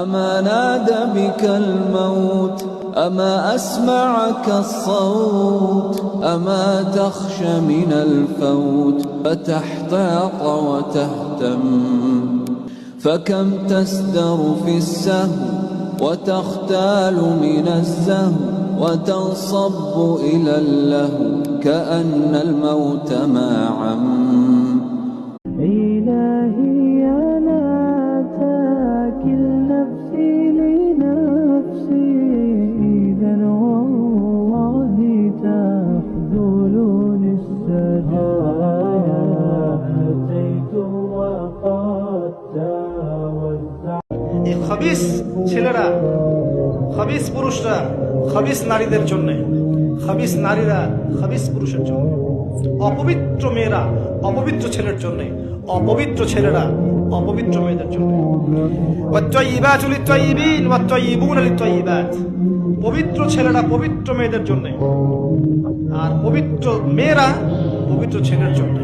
أما نادى بك الموت أما أسمعك الصوت أما تخشى من الفوت فتحتاط وتهتم فكم تسدر في السهو وتختال من الزهو وتنصب إلى اللهو كأن الموت ما عم. إلهي أنا تاكل نفسي لنفسي إذا والله تخذلني السجايا أتيت وقد توزع. এই খবিস ছেলেরা, খবিস পুরুষরা খবিস নারীদের জন্য, খবিস নারীরা খবিস পুরুষের জন্য, অপবিত্র মেয়েরা অপবিত্র ছেলের জন্য, অপবিত্র ছেলেরা অপবিত্র মেয়েদের জন্য। ওয়াত-তাইয়িবাতু লিত-তাইয়িবিন ওয়াত-তাইয়িবুনা লিত-তাইয়িবাত, পবিত্র ছেলেরা পবিত্র মেয়েদের জন্য আর পবিত্র মেয়েরা পবিত্র ছেলের জন্য।